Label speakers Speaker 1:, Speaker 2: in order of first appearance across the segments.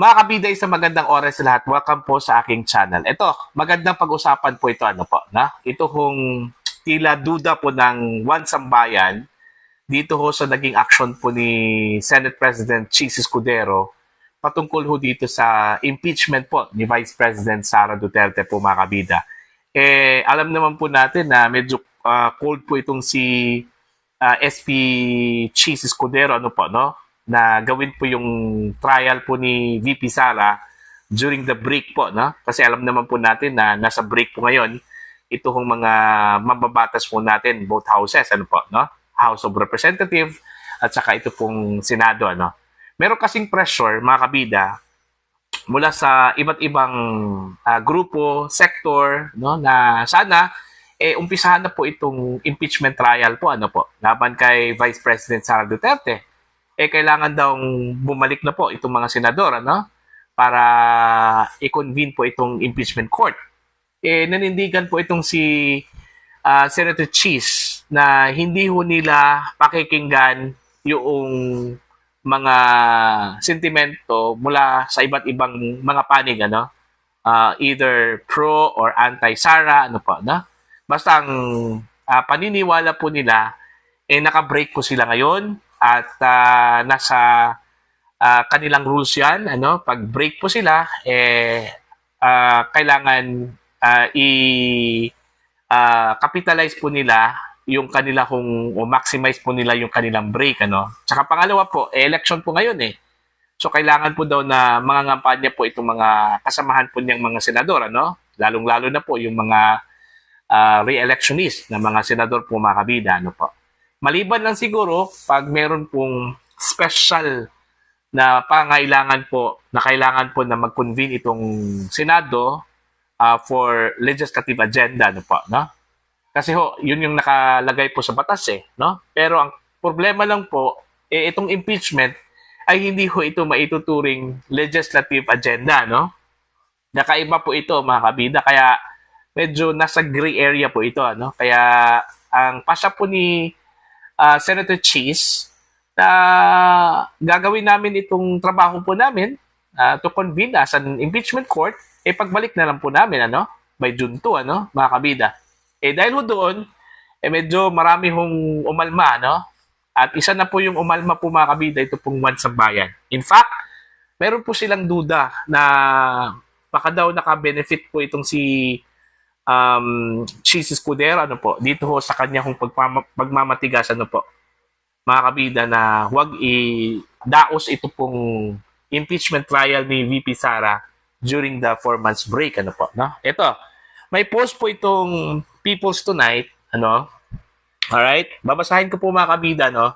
Speaker 1: Mga kabida, sa magandang oras sa lahat. Welcome po sa aking channel. Ito, magandang pag-usapan po ito. Ano po, na? Ito kung tila duda po ng One Sambayan dito ho sa naging action po ni Senate President Chis Escudero patungkol ho dito sa impeachment po ni Vice President Sara Duterte po, mga kabida. Alam naman po natin na medyo cold po itong si SP Chis Escudero, ano po, no? Na gawin po yung trial po ni VP Sara during the break po, no? Kasi alam naman po natin na nasa break po ngayon ito hong mga mababatas po natin, both houses, ano po, no? House of Representatives at saka ito pong Senado, ano? Meron kasing pressure, mga kabida, mula sa iba't ibang grupo, sector, no, na sana umpisahan na po itong impeachment trial po, ano po, laban kay Vice President Sara Duterte. Kailangan daw bumalik na po itong mga senador, ano, para i-convene po itong impeachment court. Nanindigan po itong si Senator Chis na hindi ho nila pakikinggan yung mga sentimento mula sa iba't ibang mga panig, ano, either pro or anti-Sara, ano po, no? Basta ang paniniwala po nila, naka-break po sila ngayon at nasa kanilang rules yan, ano, pag break po sila, kailangan capitalize po nila yung kanila o maximize po nila yung kanilang break, ano. Tsaka pangalawa po, election po ngayon eh. So kailangan po daw na mga ngampanya po itong mga kasamahan po niyang mga senador, ano. Lalong-lalo na po yung mga re-electionist na mga senador po, mga kabida, ano po. Maliban lang siguro pag meron pong special na pangailangan po na kailangan po na mag-convene itong Senado for legislative agenda, ano po, no? Kasi ho, yun yung nakalagay po sa batas eh, no? Pero ang problema lang po, itong impeachment ay hindi ho ito maituturing legislative agenda, no? Nakaiba po ito, mga kabida, kaya medyo nasa gray area po ito, ano? Kaya ang pasya po ni Senator Chis na gagawin namin itong trabaho po namin to convene as an impeachment court, pagbalik na lang po namin, ano, by June 2, ano, mga kabida. Dahil ho doon, medyo marami hong umalma, no? At isa na po yung umalma po, mga kabida, ito pong One Sambayan. In fact, meron po silang duda na baka daw naka-benefit po itong si Chis Escudero, ano po, dito ho sa kanya kung pagmamatigas, ano po, mga kabida, na huwag i-daos ito pong impeachment trial ni VP Sara during the 4 months break, ano po, no? Ito, may post po itong People's Tonight, ano? Alright, babasahin ko po, mga kabida, no?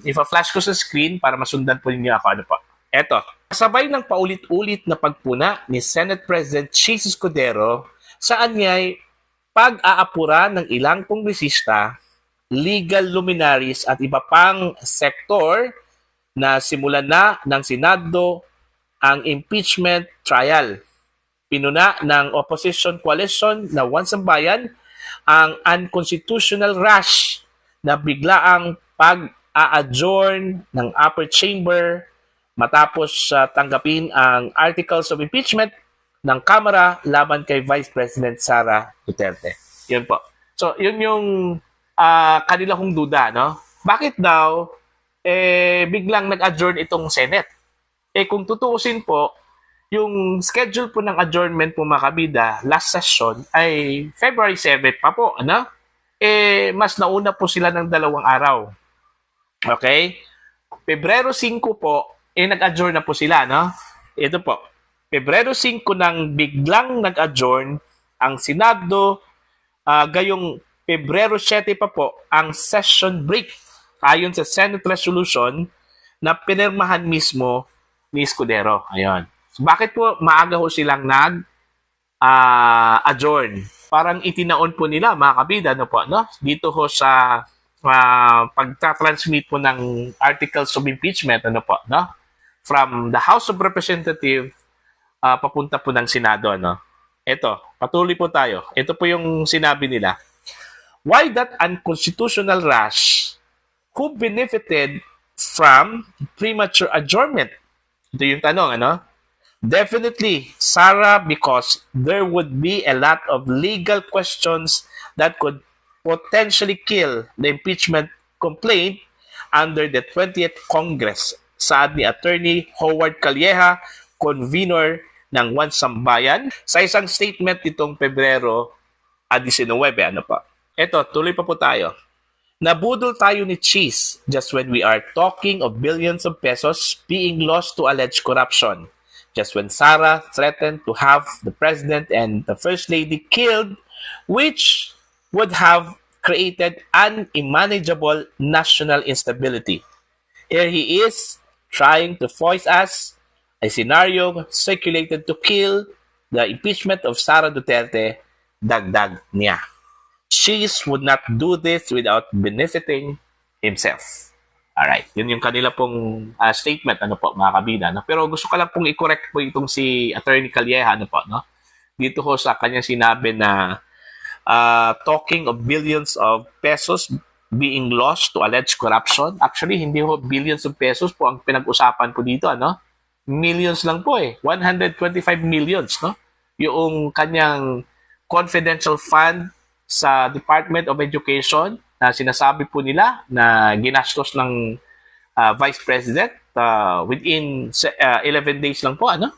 Speaker 1: Ipa-flash ko sa screen para masundan po ninyo ako, ano po. Ito, kasabay ng paulit-ulit na pagpuna ni Senate President Chis Escudero saan niya'y pag-aapura ng ilang kongresista, legal luminaries at iba pang sektor na simulan na ng Senado ang impeachment trial. Pinuna ng opposition coalition na One Sambayan ang unconstitutional rush na biglaang pag-a-adjourn ng upper chamber matapos tanggapin ang articles of impeachment ng Kamara laban kay Vice President Sara Duterte. Yun po. So, yun yung kanila kong duda, no? Bakit daw biglang nag-adjourn itong Senate? Kung tutuusin po, yung schedule po ng adjournment po, mga kabida, last session ay February 7 pa po, ano? Mas nauna po sila ng 2 araw. Okay? Pebrero 5 po, nag-adjourn na po sila, no? Ito po, Pebrero 5 nang biglang nag-adjourn ang Senado, gayong Pebrero 7 pa po ang session break ayon sa Senate resolution na pinirmahan mismo ni Escudero. Ayun. So, bakit po maaga ho silang nag-adjourn? Parang itinaon po nila, mga kabida, no po, no? Dito ho sa pagta-transmit po ng articles of impeachment, ano po, no? From the House of Representatives papunta po ng Senado, ano? Ito, patuloy po tayo. Ito po yung sinabi nila. Why that unconstitutional rush? Who benefited from premature adjournment? Ito yung tanong, ano? Definitely, Sarah, because there would be a lot of legal questions that could potentially kill the impeachment complaint under the 20th Congress. Saad ni Attorney Howard Calleja, convener ng One Sambayan, sa isang statement nitong Pebrero 19, ano pa. Ito, tuloy pa po tayo. Nabudol tayo ni Cheese just when we are talking of billions of pesos being lost to alleged corruption. Just when Sara threatened to have the president and the first lady killed, which would have created unmanageable national instability. Here he is trying to voice us a scenario circulated to kill the impeachment of Sara Duterte, dagdag niya. Cheese would not do this without benefiting himself. Alright, yun yung kanila pong statement, ano po, mga kabida. No? Pero gusto ko lang pong i-correct po itong si Attorney Calleja, ano po, no? Dito ho sa kanyang sinabi na talking of billions of pesos being lost to alleged corruption. Actually, hindi ho billions of pesos po ang pinag-usapan po dito, ano? Millions lang po eh. 125 millions, no? Yung kanyang confidential fund sa Department of Education na sinasabi po nila na ginastos ng Vice President within 11 days lang po, ano?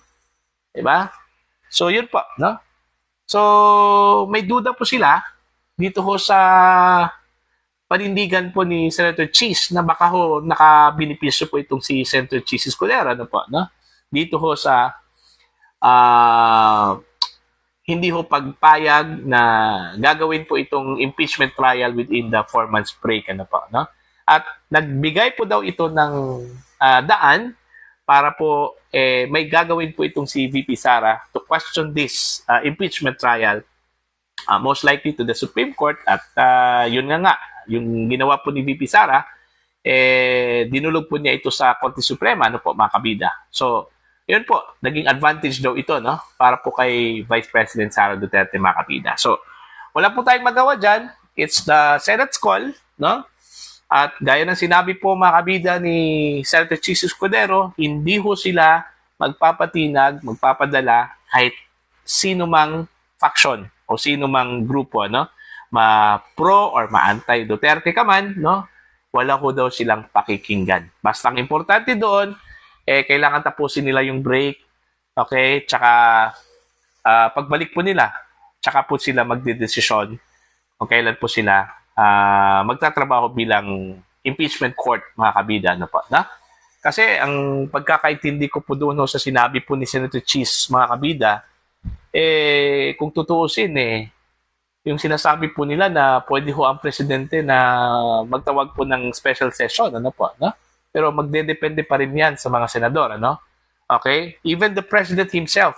Speaker 1: Diba? So, yun po, no? So, may duda po sila dito ho sa panindigan po ni Senator Cheese na baka ho nakabinipisyo po itong si Senator Cheese Escudero, ano po, no? Dito ho sa hindi ho pagpayag na gagawin po itong impeachment trial within the 4 months break, ano po, no? At nagbigay po daw ito ng daan para po may gagawin po itong si VP Sara to question this impeachment trial, most likely to the Supreme Court. At yun nga, yung ginawa po ni VP Sara, dinulog po niya ito sa Korte Suprema, ano po, mga kabida. So, yun po, naging advantage daw ito, no? Para po kay Vice President Sara Duterte, mga kapida. So, wala po tayong magawa dyan. It's the Senate's call, no? At gaya ng sinabi po, mga kabida, ni Senator Cheese Escudero, hindi ho sila magpapatinag, magpapadala kahit sino mang faction o sino mang grupo, no? Ma-pro or ma-anti Duterte ka man, no? Wala ho daw silang pakikinggan. Basta ang importante doon, kailangan tapusin nila yung break, okay? Tsaka, pagbalik po nila, tsaka po sila magdedesisyon kung kailan po sila magtatrabaho bilang impeachment court, mga kabida, ano po, na? Kasi ang pagkakaintindi ko po doon sa sinabi po ni Senator Cheese, mga kabida, kung tutuusin, yung sinasabi po nila na pwede ho ang presidente na magtawag po ng special session, ano po, no? Pero magdedepende pa rin yan sa mga senador, ano? Okay? Even the president himself,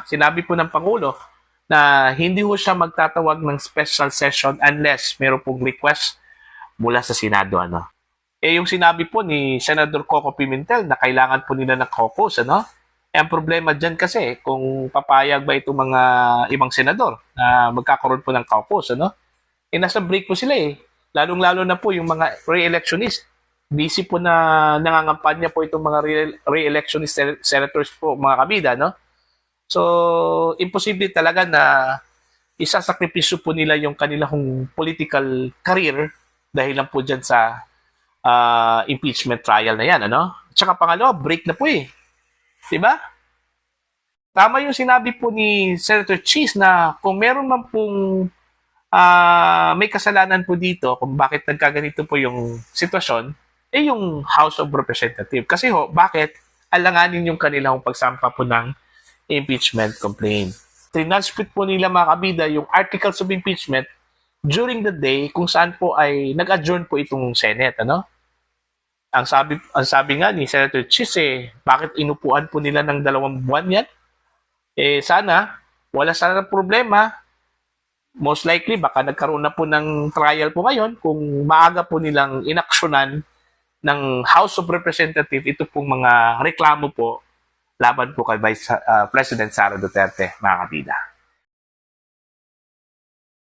Speaker 1: sinabi po ng Pangulo na hindi ho siya magtatawag ng special session unless meron pong request mula sa Senado, ano? Yung sinabi po ni Senador Coco Pimentel na kailangan po nila ng caucus, ano? Ang problema dyan kasi kung papayag ba itong mga ibang senador na magkakaroon po ng caucus, ano? Nasa break po sila Lalong-lalo na po yung mga re-electionist. Busy po na nangangampanya po itong mga re-electionist senators po, mga kabida, no? So, imposible talaga na isasakripisyo po nila yung kanilang political career dahil lang po dyan sa impeachment trial na yan, ano? Tsaka pangalawa, break na po Diba? Tama yung sinabi po ni Senator Cheese na kung meron man pong may kasalanan po dito kung bakit nagkaganito po yung sitwasyon, yung House of Representatives. Kasi bakit alanganin yung kanilang pagsampa po ng impeachment complaint. Trinanspit po nila, mga kabida, yung articles of impeachment during the day kung saan po ay nag-adjourn po itong Senate, ano? Ang sabi nga ni Senator Cheese, bakit inupuan po nila ng 2 buwan yan? Sana, wala sana problema. Most likely, baka nagkaroon na po ng trial po ngayon kung maaga po nilang inaksyonan ng House of Representatives ito pong mga reklamo po laban po kay Vice President Sara Duterte, mga kabida.